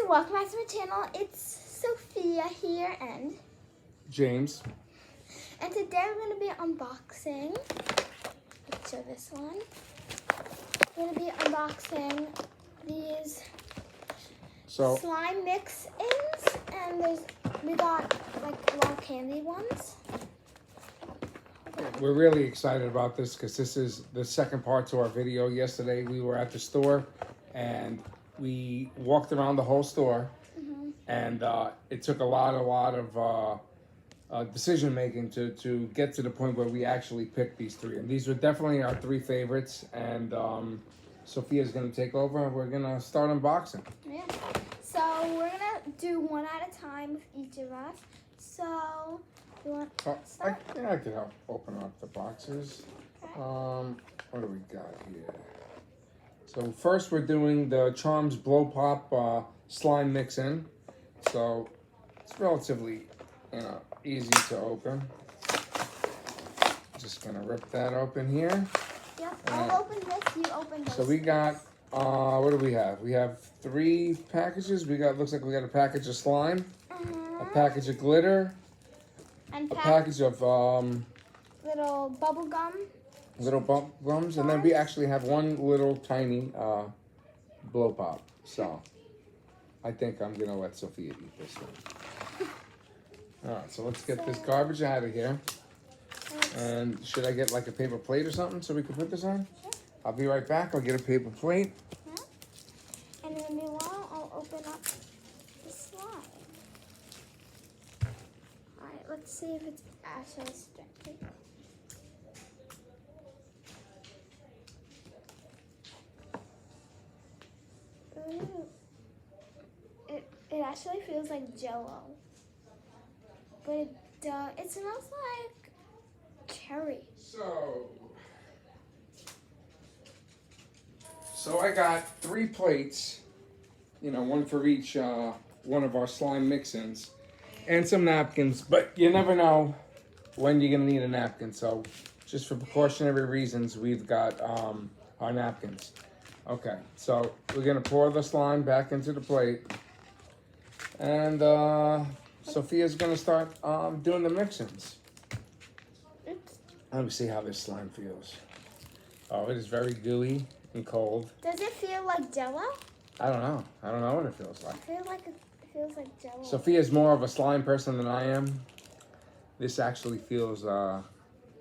welcome back to my channel. It's Sophia here and James. And today we're going to be unboxing, let's show this one. We're going to be unboxing these slime mix-ins, and we got like a lot of candy ones. We're really excited about this because this is the second part to our video. Yesterday we were at the store and we walked around the whole store, and it took a lot of decision making to get to the point where we actually picked these three. And these were definitely our three favorites. And Sophia's going to take over and we're going to start unboxing. Yeah. So we're going to do one at a time with each of us. So you want to start? I can help open up the boxes. Okay. What do we got here? So first we're doing the Charms Blow Pop slime mix-in. So it's relatively, easy to open. Just gonna rip that open here. Yep, I'll open this, you open this. So we got, what do we have? We have 3 packages. Looks like we got a package of slime, a package of glitter, and a package of little bubble gum. Little bump gums, and then we actually have one little tiny blow pop. So I think I'm gonna let Sophia eat this one. All right, so let's get this garbage out of here. And should I get like a paper plate or something so we can put this on? Sure. I'll be right back. I'll get a paper plate. Yeah. And when you want, I'll open up the slime. All right, let's see if it's actually stretchy. Ooh. It actually feels like Jell-O, but it smells like cherry. So I got 3 plates, one for each one of our slime mix-ins, and some napkins. But you never know when you're gonna need a napkin. So just for precautionary reasons, we've got our napkins. Okay, so we're gonna pour the slime back into the plate, and Sophia's gonna start doing the mix-ins. Let me see how this slime feels. Oh, it is very gooey and cold. Does it feel like Jell-O? I don't know. I don't know what it feels like. I feel like it feels like Jell-O. Sophia's more of a slime person than I am. This actually feels a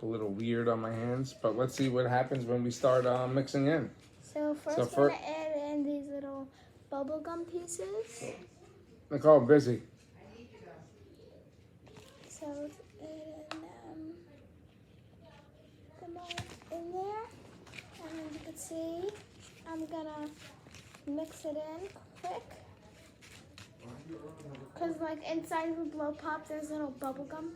little weird on my hands, but let's see what happens when we start mixing in. So first we're gonna add in these little bubblegum pieces. Nicole, I'm busy. So let's add them all in there. And you can see, I'm gonna mix it in quick. Cause like inside of the blow pop, there's little bubblegum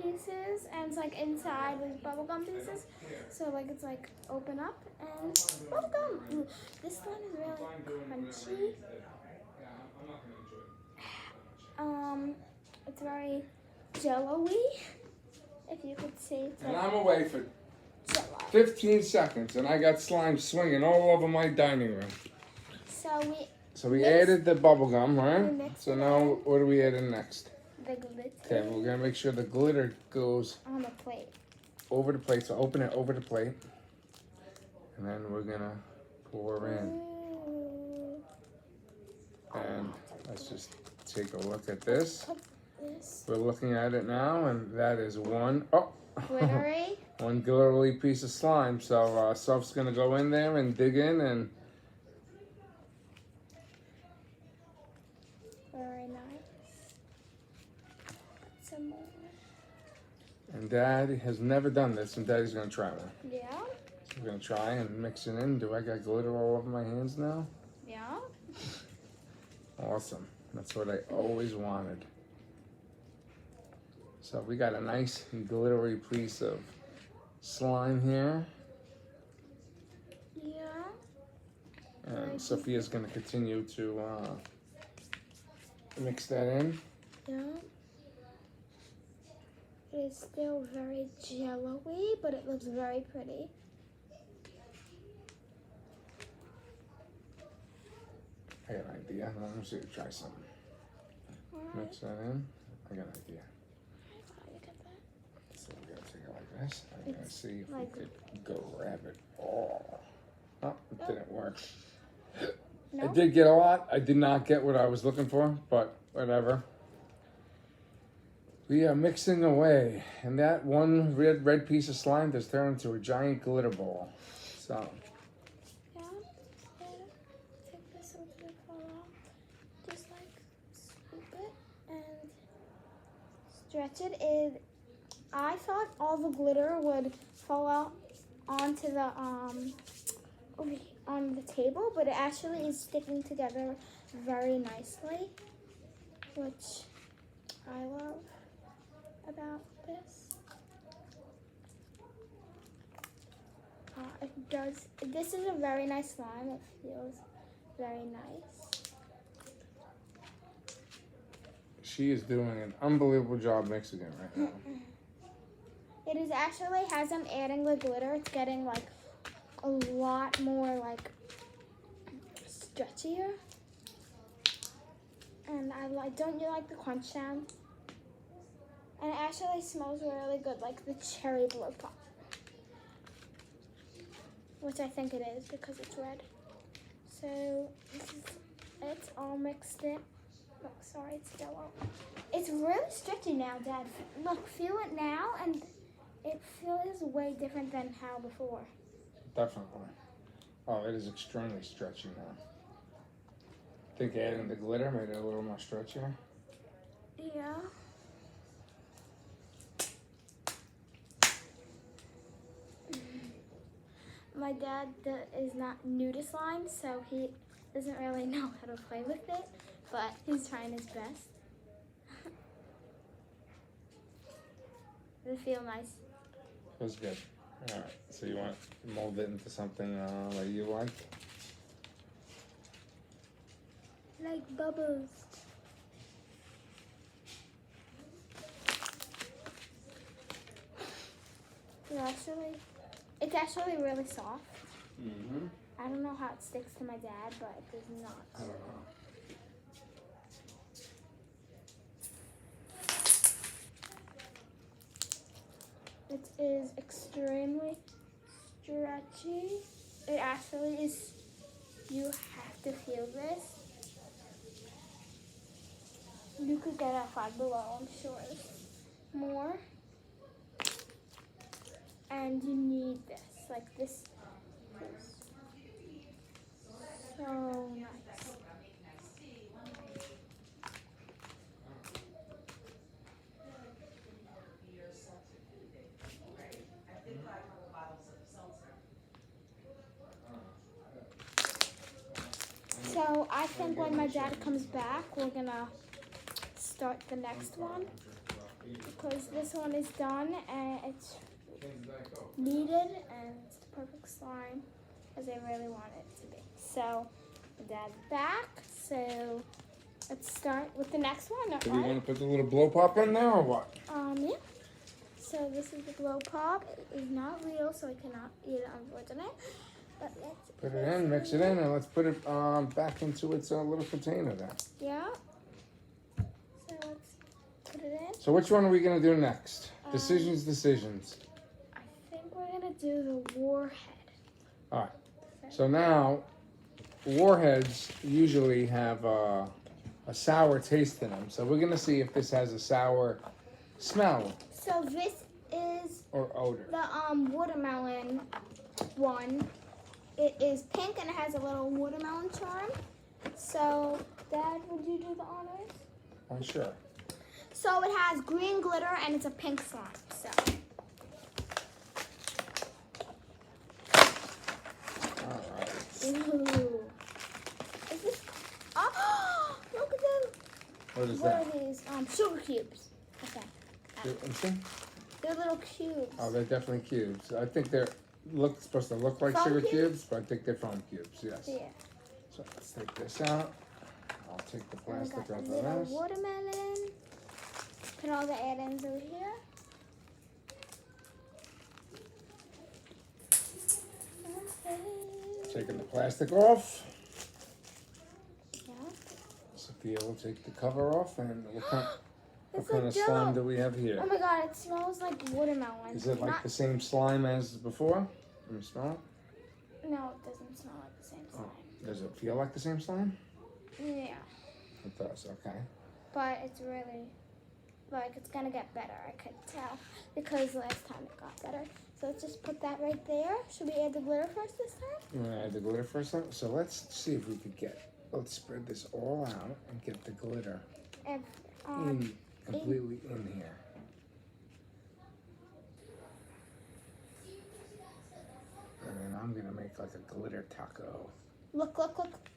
pieces, and it's like inside these bubblegum pieces. So like it's like open up and bubblegum. Ooh, this one is really crunchy. It's very Jell-O-y, if you could see. And I'm away for Jell-O. 15 seconds, and I got slime swinging all over my dining room. So we added the bubble gum, right? So now what do we add in next? The glitter. Okay, we're gonna make sure the glitter goes On the plate. over the plate. So open it over the plate, and then we're gonna pour in. Ooh. And let's just take a look at this. This. We're looking at it now, and that is one Glittery. one glittery piece of slime. So Soph's gonna go in there and dig in and. Very nice. Some more. And Dad has never done this, and Daddy's gonna try one. Yeah. So we're gonna try and mix it in. Do I got glitter all over my hands now? Yeah. Awesome. That's what I always wanted. So we got a nice glittery piece of slime here. Yeah. And Sophia's gonna continue to mix that in. Yeah. It is still very Jell-O-y, but it looks very pretty. I got an idea. Let me see. Try something. Mix that in. I got an idea. Look at that. So we're gonna take it like this. I'm gonna see if like- we could go grab it. Oh, it didn't work. No? I did get a lot. I did not get what I was looking for, but whatever. We are mixing away, and that one red piece of slime just turned into a giant glitter ball. So, Yeah. Take this over the fall off. Just like scoop it and stretch it. I thought all the glitter would fall out onto the on the table, but it actually is sticking together very nicely, which I love about this. It does. This is a very nice slime. It feels very nice. she is doing an unbelievable job mixing it right now. It is actually, as I'm adding the glitter, it's getting like a lot more like stretchier. And I like, don't you like the crunch sound? And it actually smells really good, like the cherry blow pop. Which I think it is because it's red. So this is, it's all mixed in. Look, sorry, it's yellow. It's really stretchy now, Dad. Look, feel it now, and it feels way different than how before. Definitely. Oh, it is extremely stretchy now. I think adding the glitter made it a little more stretchier. Yeah. My dad is not new to slime, so he doesn't really know how to play with it, but he's trying his best. Does it feel nice? Feels good. All right. So you want to mold it into something that you like? Like bubbles. It's actually really soft. Mm-hmm. I don't know how it sticks to my dad, but it does not. I don't know. It is extremely stretchy. It actually is, you have to feel this. You could get a Five Below, I'm sure. More. And you need this, like this. So nice. So I think when my dad comes back, we're gonna start the next one because this one is done and it's needed and it's the perfect slime as I really want it to be. So my dad's back, so let's start with the next one. Do we want to put the little blow pop in there or what? Yeah. So this is the glow pop. It is not real, so I cannot eat it, unfortunately. But let's Put it in, mix it in, and let's put it back into its little container there. Yeah. So let's put it in. So which one are we gonna do next? Decisions. I think we're gonna do the warhead. All right. So now, warheads usually have a sour taste in them. So we're gonna see if this has a sour smell So this is or odor. the watermelon one. It is pink and it has a little watermelon charm. So, Dad, would you do the honors? I'm sure. So it has green glitter and it's a pink slime. So. All right. Ooh. Is this? Oh, look at them. What is What that? are these? Sugar cubes. Okay. Anything? They're little cubes. Oh, they're definitely cubes. I think they're supposed to look like Foam sugar cubes? cubes, but I think they're foam cubes. Yes. Yeah. So let's take this out. I'll take the And we plastic got off a little of this. watermelon. Put all the add-ins over here. Okay. Taking the plastic off. Sophia will take the cover off, and what kind It's of like slime Jell-O. do we have here? Oh my god, it smells like watermelon. Is it like Not- the same slime as before? Let me smell it. No, it doesn't smell like the same slime. Does it feel like the same slime? Yeah, It does, okay. but it's really, like, it's gonna get better, I could tell, because last time it got better. So let's just put that right there. Should we add the glitter first this time? You want to add the glitter first? So let's see if we could let's spread this all out and get the glitter And, completely in here. And then I'm gonna make like a glitter taco. look,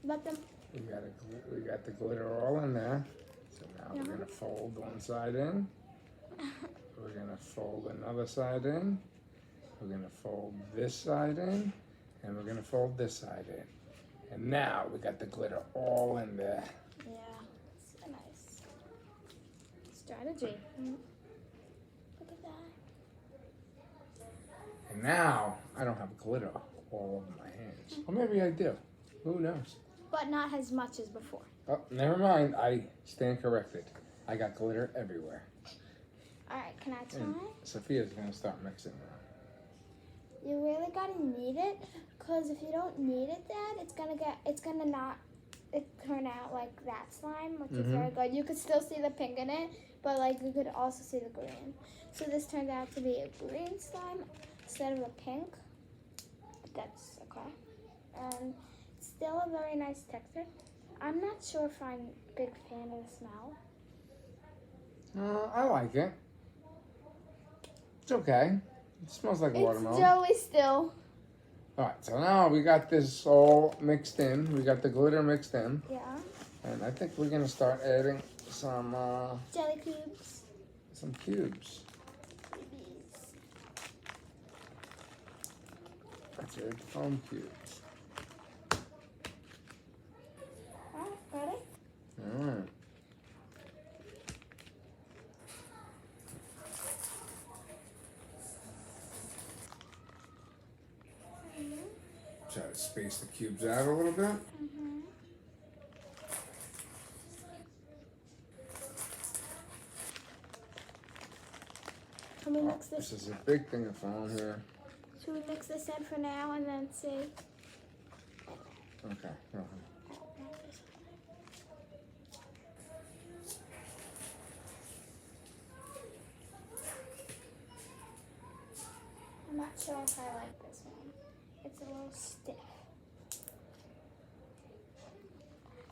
let them, We got the glitter all in there. So now we're gonna fold one side in. We're gonna fold another side in. We're gonna fold this side in, and we're gonna fold this side in. And now we got the glitter all in there. yeah, it's a nice strategy. Look at that. And now I don't have glitter all over my hands. Or maybe I do. Who knows? But not as much as before. Oh, never mind. I stand corrected. I got glitter everywhere. Alright, can I try? And Sophia's gonna start mixing now. You really gotta knead it, cause if you don't knead it, Dad, it's gonna not turn out like that slime, which is very good. You could still see the pink in it, but like you could also see the green. So this turned out to be a green slime instead of a pink. That's okay, and it's still a very nice texture. I'm not sure if I'm a big fan of the smell. I like it. It's okay. It smells like watermelon. It's jelly still. Alright, so now we got this all mixed in. We got the glitter mixed in. Yeah. And I think we're gonna start adding some Jelly cubes. some cubes. Babies. Let's add the foam cubes. Ready? Alright. Try to space the cubes out a little bit. Can we mix This this? is a big thing of foam here. Should we mix this in for now and then see? Okay. I'm not sure if I like this one. It's a little stiff.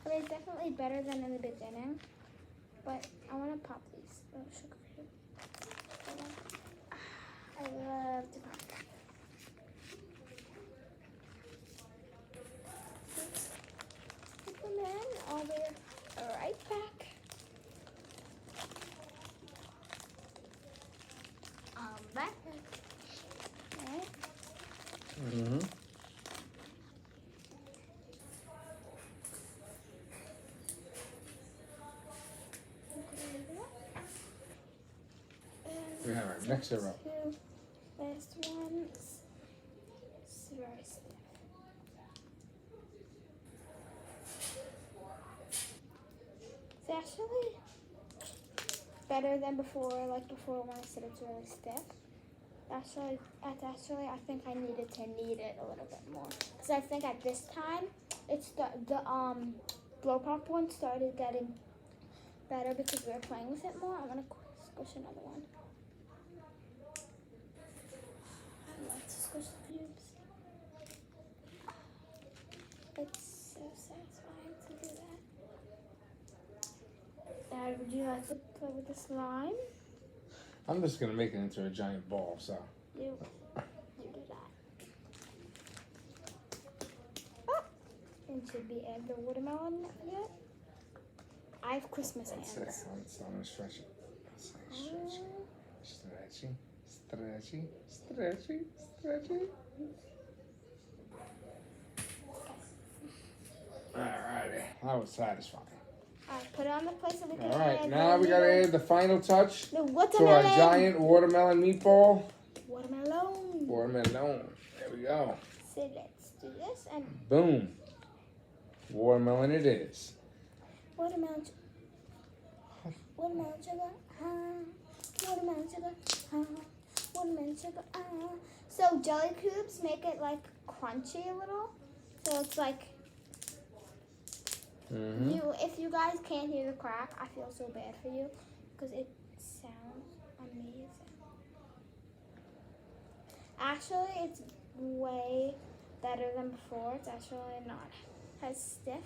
I mean, it's definitely better than in the beginning, but I want to pop these little sugar cubes. I love to pop them. Put them in. I'll be right back. I'm back. Okay. Mm-hmm. We have our mixer up. Last one. It's very stiff. It's actually better than before. Like before, when I said it's really stiff. Actually, I think I needed to knead it a little bit more because I think at this time, it's the blow pop one started getting better because we were playing with it more. I'm gonna squish another one. I love to squish the cubes. It's so satisfying to do that. Dad, would you like to play with the slime? I'm just gonna make it into a giant ball, so. You do that. Oh, and should we add the watermelon yet? I have Christmas Let's hands. see. I'm gonna stretch it. Stretchy, stretchy, stretchy, stretchy. Alrighty, that was satisfying. Alright, put it on the plate so we can Alright, add now we gotta add the final touch the to our watermelon. giant watermelon meatball. Watermelon. Watermelon. There we go. So let's do this and Boom. Watermelon it is. Watermelon sugar, watermelon sugar, watermelon sugar, So jelly cubes make it like crunchy a little. So it's like, if you guys can't hear the crack, I feel so bad for you because it sounds amazing. Actually, it's way better than before. It's actually not as stiff.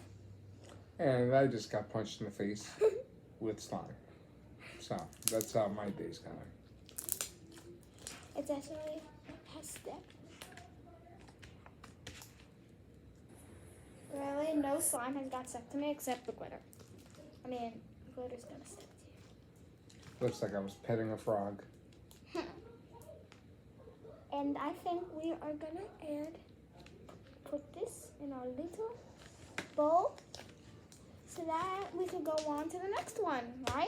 And I just got punched in the face with slime. So that's how my day's going. It's actually has stick. Really, no slime has got stuck to me except the glitter. I mean, glitter's gonna stick to Looks like I was petting a frog. you. And I think we are gonna put this in our little bowl so that we can go on to the next one, right?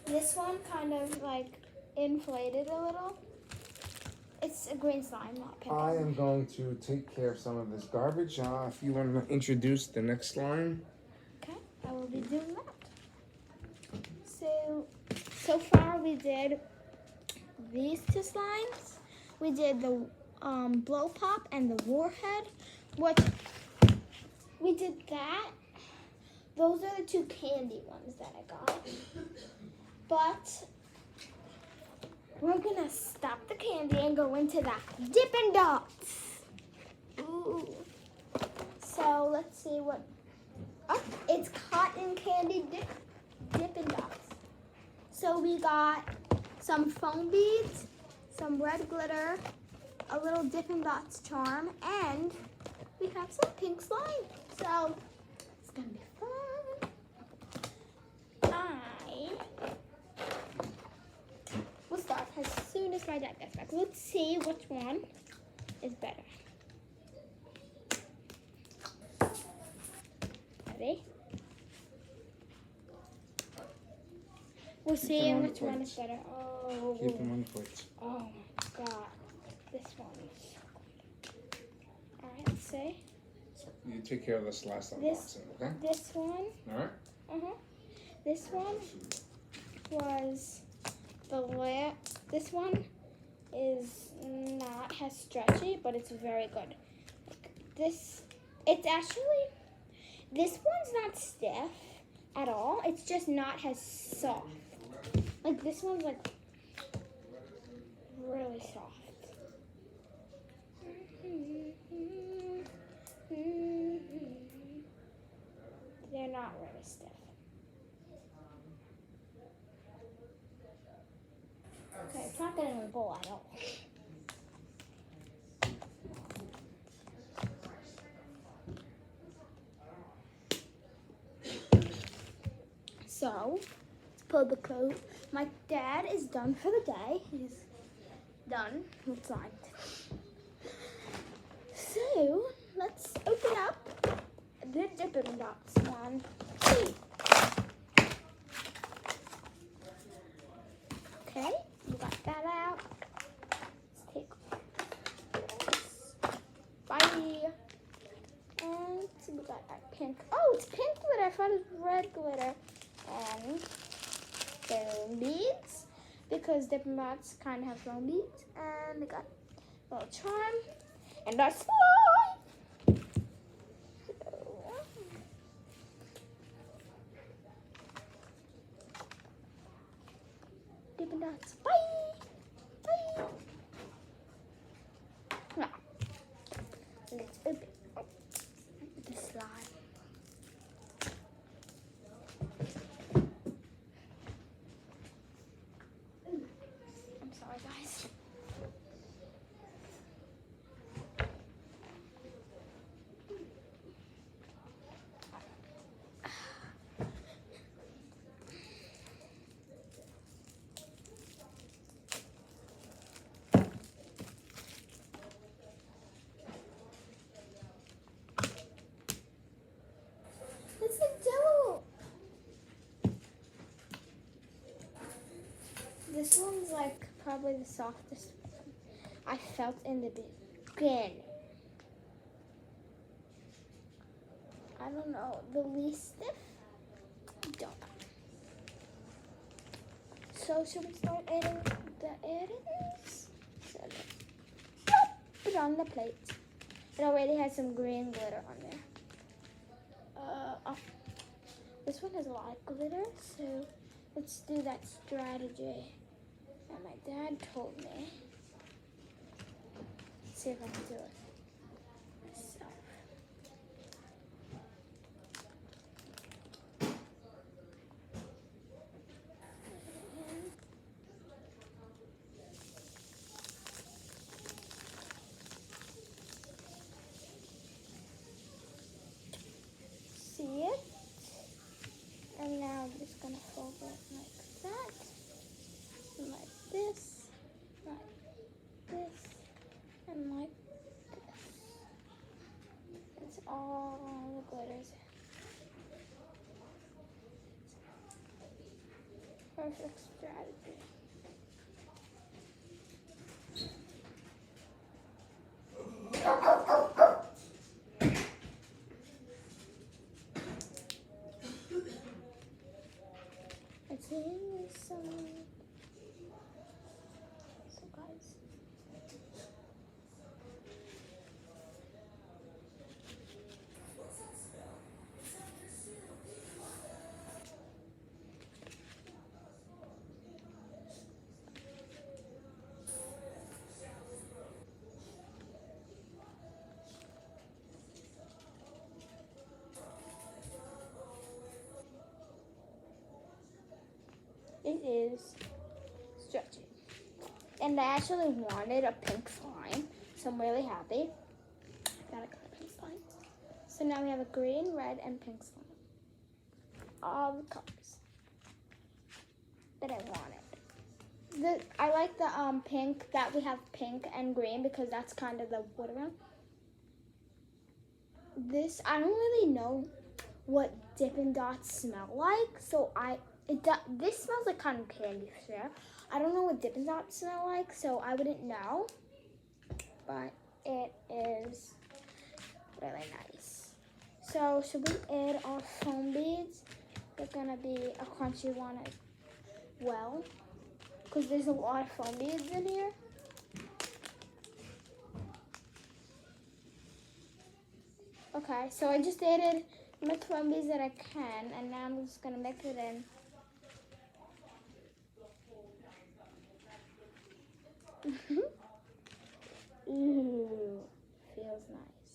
This one kind of like inflated a little. It's a green slime, not pink. I am going to take care of some of this garbage. If you want to introduce the next slime. Okay, I will be doing that. So far we did these two slimes. We did the blow pop and the warhead. What we did that. Those are the two candy ones that I got. But we're gonna stop the candy and go into the Dippin' Dots. Ooh. So let's see what. Oh, it's cotton candy Dippin' Dots. So we got some foam beads, some red glitter, a little Dippin' Dots charm, and we have some pink slime. So it's gonna be fun. We'll start as soon as my dad gets back. Let's see which one is better. Ready? We'll see which one is better. Oh. Keep them on the plates. Oh my god. This one is so good. Alright, let's see. So you take care of this last unboxing, okay? This one. Alright. This one was this one is not as stretchy, but it's very good. Like this one's not stiff at all. It's just not as soft. Like this one's like really soft. They're not really stiff. Okay, it's not getting in the bowl at all. So, let's pull the coat. My dad is done for the day. He's done with slime. So, let's open up the Dippin' Dots one. Okay, we got that out. Let's take this. Bye. And we got our pink. Oh, it's pink glitter. I thought it was red glitter. And foam beads, because Dippin' Dots kind of have foam beads. And we got a little charm and our slime. Dippin' Dots. Bye. Bye. Now, let's open the slime. I'm sorry, guys. It's a Jello. This one's like probably the softest one I felt in the beginning. I don't know, the least stiff? Don't know. So should we start adding the additives? So put it on the plate. It already has some green glitter on there. Oh, this one has a lot of glitter, so let's do that strategy that my dad told me. Let's see if I can do it myself. See it? And now I'm just gonna fold it like that, and like this, and like this. It's all the glitters. Perfect strategy. It's in this side. So guys. It is stretchy. And I actually wanted a pink slime, so I'm really happy. Got a pink slime. So now we have a green, red, and pink slime. All the colors that I wanted. I like the pink, that we have pink and green because that's kind of the wood around. This, I don't really know what Dippin' Dots smell like, so this smells like cotton candy for sure. I don't know what Dippin' Dots smell like, so I wouldn't know, but it is really nice. So should we add our foam beads? They're gonna be a crunchy one as well, because there's a lot of foam beads in here. Okay, so I just added my foam beads that I can, and now I'm just gonna mix it in. Ooh, feels nice.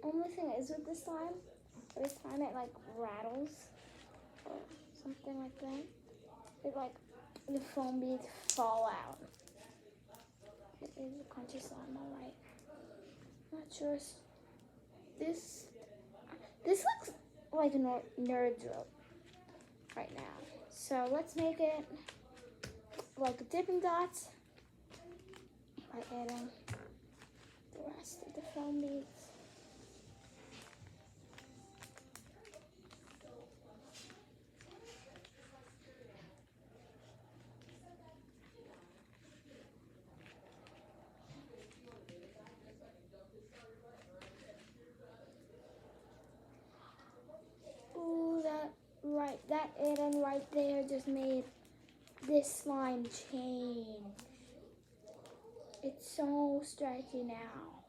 Only thing is with this slime, every time it like rattles or something like that, it like the foam beads fall out. It is a crunchy slime, alright. Not sure. This looks like a nerd drill right now. So let's make it like a Dippin' Dots by adding the rest of the foam beads. Ooh, that add-in right there just made this slime change. It's so stretchy now.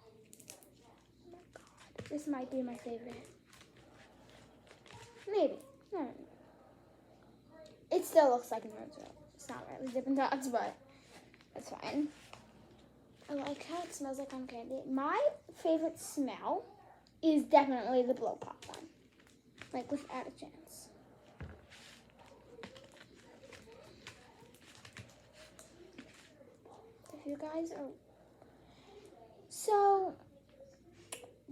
Oh my god, this might be my favorite. Maybe. I don't know. It still looks like a nerd drill. It's not really Dippin' Dots, but that's fine. I like how it smells like cotton candy. My favorite smell is definitely the blow pop one. Like without a chance. If you guys are... So,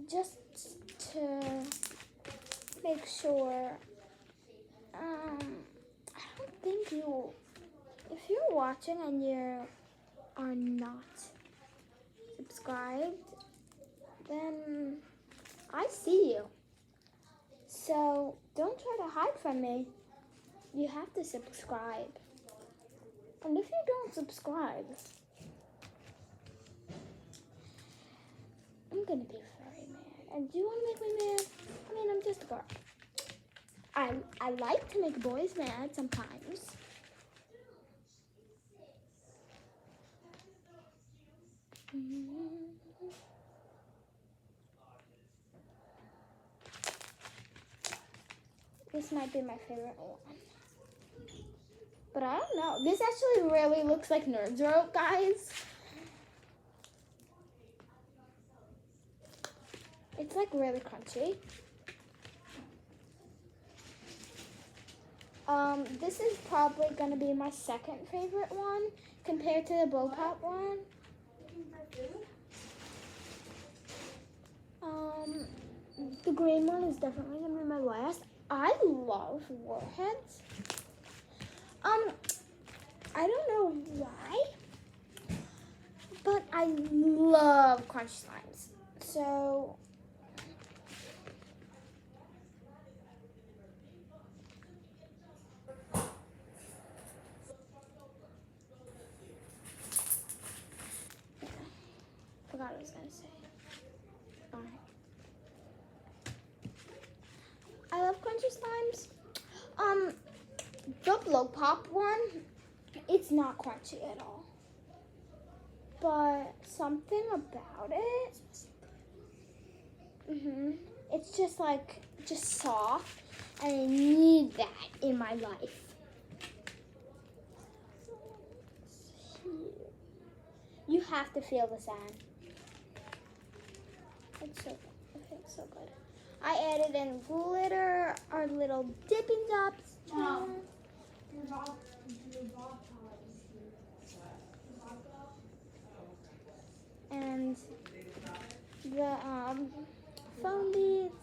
just to make sure, I don't think you... If you're watching and you are not subscribed, then I see you. So don't try to hide from me. You have to subscribe. And if you don't subscribe, I'm gonna be very mad. And do you want to make me mad? I mean, I'm just a girl. I like to make boys mad sometimes. This might be my favorite one. But I don't know. This actually really looks like Nerds Rope, guys. It's like really crunchy. This is probably gonna be my second favorite one compared to the Blow Pop one. The green one is definitely gonna be my last. I love Warheads. I don't know why, but I love Crunchy Slimes. So forgot what I was gonna say. Alright. I love Crunchy Slimes. The Blow Pop one, it's not crunchy at all. But something about it, it's just like, soft, and I need that in my life. You have to feel the sand. It's so good. It's so good. I added in glitter, our little dipping dots. And the foam beads,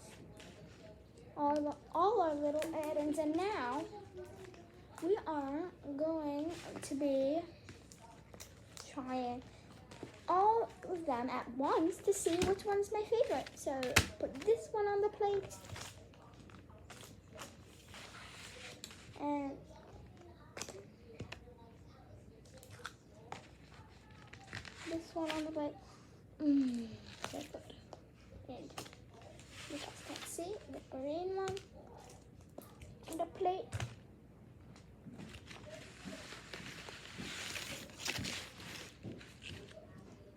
all our little add-ins, and now we are going to be trying all of them at once to see which one's my favorite. So put this one on the plate, and this one on the plate. So good. And you guys can see the green one on the plate.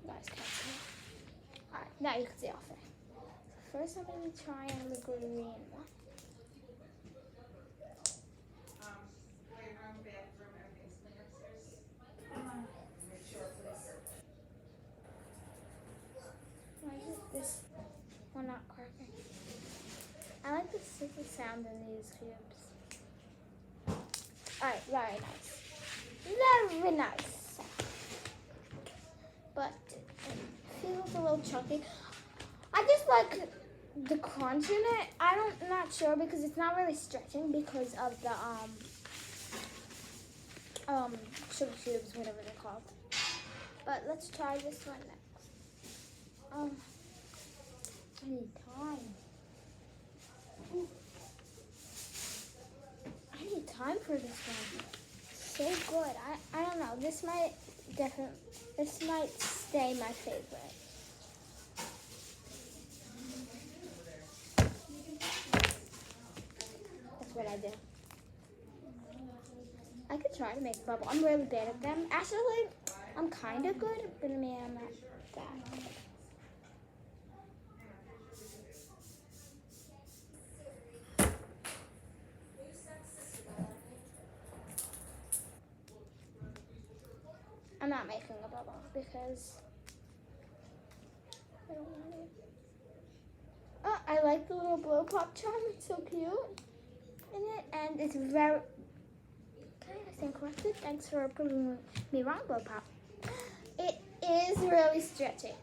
You guys can't see. Alright, now you can see all three. So first I'm going to try on the green one. Why is this one not cracking? I like the sticky sound in these cubes. Alright, very nice. Very nice. But it feels a little chunky. I just like the crunch in it. I'm not sure because it's not really stretching because of the sugar cubes, whatever they're called. But let's try this one next. I need time. I need time for this one. So good. I don't know. This might stay my favorite. That's what I do. I could try to make a bubble. I'm really bad at them. Actually, I'm kind of good, but I mean, I'm not that good. I'm not making a bubble because I don't want it. Oh, I like the little blow pop charm. It's so cute in it, and it's very. Okay, I stand corrected. Thanks for proving me wrong, blow pop. It is really stretchy.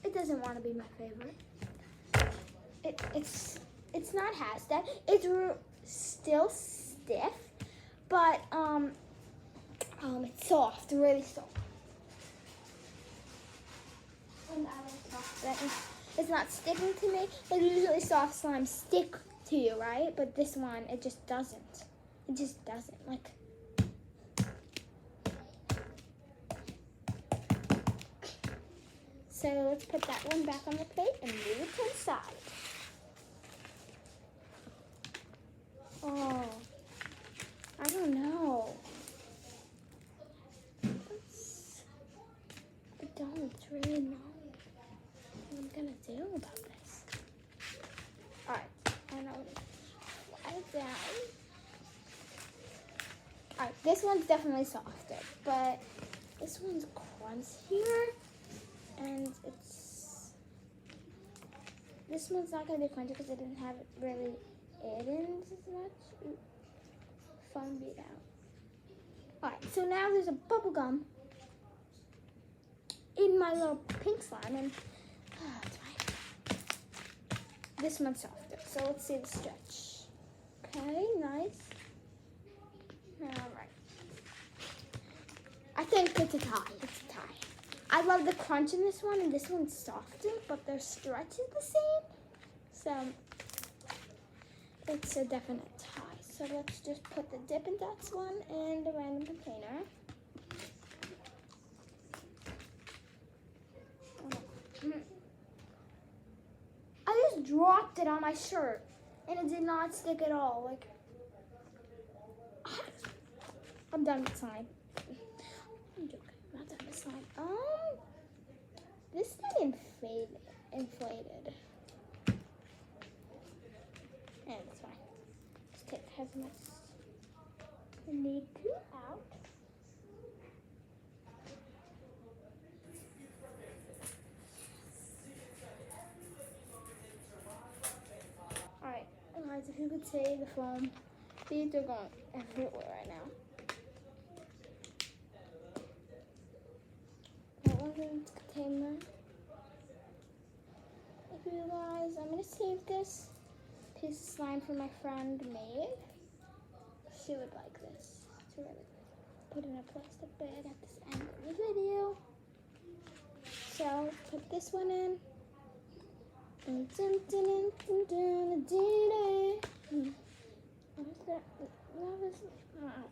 It doesn't want to be my favorite. It's not Hashtag. It's still stiff, but it's soft, really soft. And I like soft. That it's not sticking to me. Like usually soft slimes stick to you, right? But this one, it just doesn't. It just doesn't. Like So let's put that one back on the plate and move it to the side. Oh, I don't know. I don't really know what I'm gonna do about this. Alright, I know. Slide it down. Alright, this one's definitely softer, but this one's crunchier, and this one's not gonna be crunchy because it didn't have it really eaten as much. Ooh, fun beat out. Alright, so now there's a bubble gum in my little pink slime, and it's fine. This one's softer, so let's see the stretch. Okay, nice. Alright. I think it's a tie. It's a tie. I love the crunch in this one, and this one's softer, but their stretch is the same. So it's a definite tie. So let's just put the Dippin' Dots one in the random container. I just dropped it on my shirt, and it did not stick at all. Like, I'm done with slime. I'm joking. I'm not done with slime. This thing inflated. And it's fine. Just take as much as I need to out. Alright, guys, if you could see the foam, these are going everywhere right now. That one's in its container. If you guys, I'm gonna save this piece of slime for my friend Maeve. She would like this. It's really good. Put in a plastic bag at this end of the video. So put this one in. What is that? What is that?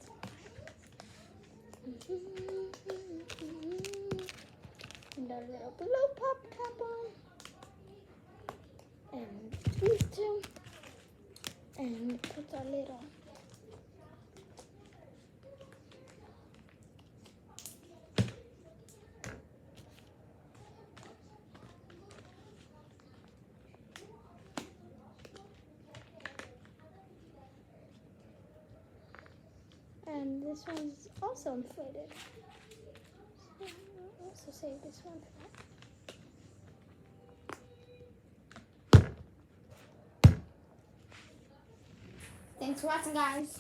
And a little blue pop top on. And these two. And put a little. And this one's also inflated. So I'll also save this one for that. Thanks for watching, guys.